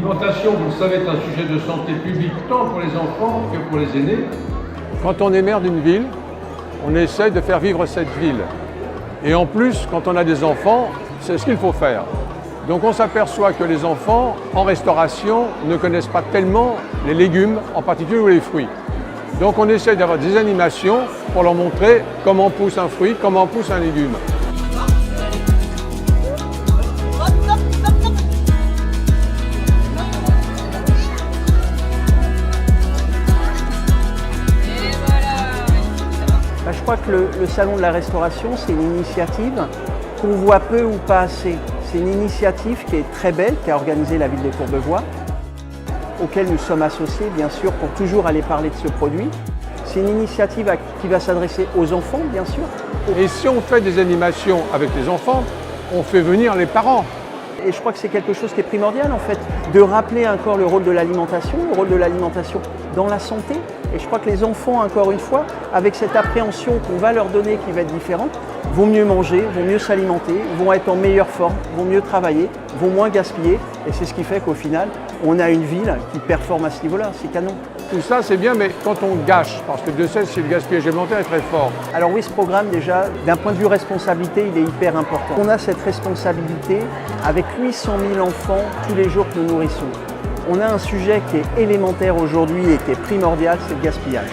L'alimentation, vous le savez, est un sujet de santé publique tant pour les enfants que pour les aînés. Quand on est maire d'une ville, on essaie de faire vivre cette ville. Et en plus, quand on a des enfants, c'est ce qu'il faut faire. Donc on s'aperçoit que les enfants, en restauration, ne connaissent pas tellement les légumes, en particulier ou les fruits. Donc on essaie d'avoir des animations pour leur montrer comment pousse un fruit, comment pousse un légume. Je crois que le Salon de la Restauration, c'est une initiative qu'on voit peu ou pas assez. C'est une initiative qui est très belle, qu'a organisée la ville de Courbevoie, auquel nous sommes associés, bien sûr, pour toujours aller parler de ce produit. C'est une initiative qui va s'adresser aux enfants, bien sûr. Et si on fait des animations avec les enfants, on fait venir les parents. Et je crois que c'est quelque chose qui est primordial, en fait, de rappeler encore le rôle de l'alimentation dans la santé. Et je crois que les enfants, encore une fois, avec cette appréhension qu'on va leur donner qui va être différente, vont mieux manger, vont mieux s'alimenter, vont être en meilleure forme, vont mieux travailler, vont moins gaspiller. Et c'est ce qui fait qu'au final, on a une ville qui performe à ce niveau-là. C'est canon. Tout ça, c'est bien, mais quand on gâche, parce que de fait, c'est le gaspillage alimentaire est très fort. Alors oui, ce programme, déjà, d'un point de vue responsabilité, il est hyper important. On a cette responsabilité avec 800 000 enfants tous les jours que nous nourrissons. On a un sujet qui est élémentaire aujourd'hui et qui est primordial, c'est le gaspillage.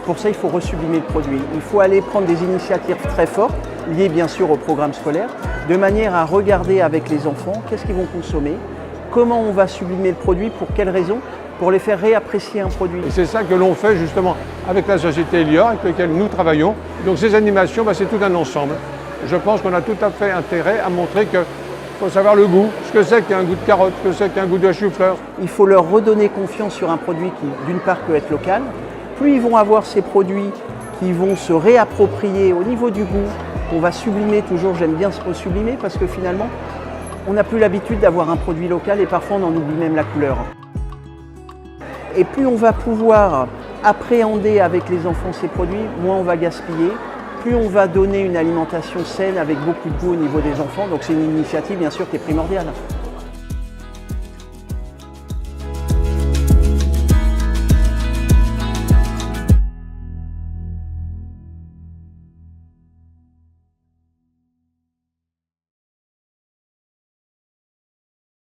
Pour ça, il faut resublimer le produit. Il faut aller prendre des initiatives très fortes, liées bien sûr au programme scolaire, de manière à regarder avec les enfants qu'est-ce qu'ils vont consommer, comment on va sublimer le produit, pour quelles raisons, pour les faire réapprécier un produit. Et c'est ça que l'on fait justement avec la société Elior, avec laquelle nous travaillons. Donc ces animations, c'est tout un ensemble. Je pense qu'on a tout à fait intérêt à montrer qu'il faut savoir le goût, ce que c'est qu'un goût de carotte, ce que c'est qu'un goût de chou-fleur. Il faut leur redonner confiance sur un produit qui, d'une part, peut être local. Plus ils vont avoir ces produits qui vont se réapproprier au niveau du goût, qu'on va sublimer toujours, j'aime bien ce mot sublimer, parce que finalement, on n'a plus l'habitude d'avoir un produit local et parfois on en oublie même la couleur. Et plus on va pouvoir appréhender avec les enfants ces produits, moins on va gaspiller, plus on va donner une alimentation saine avec beaucoup de goût au niveau des enfants. Donc c'est une initiative bien sûr qui est primordiale.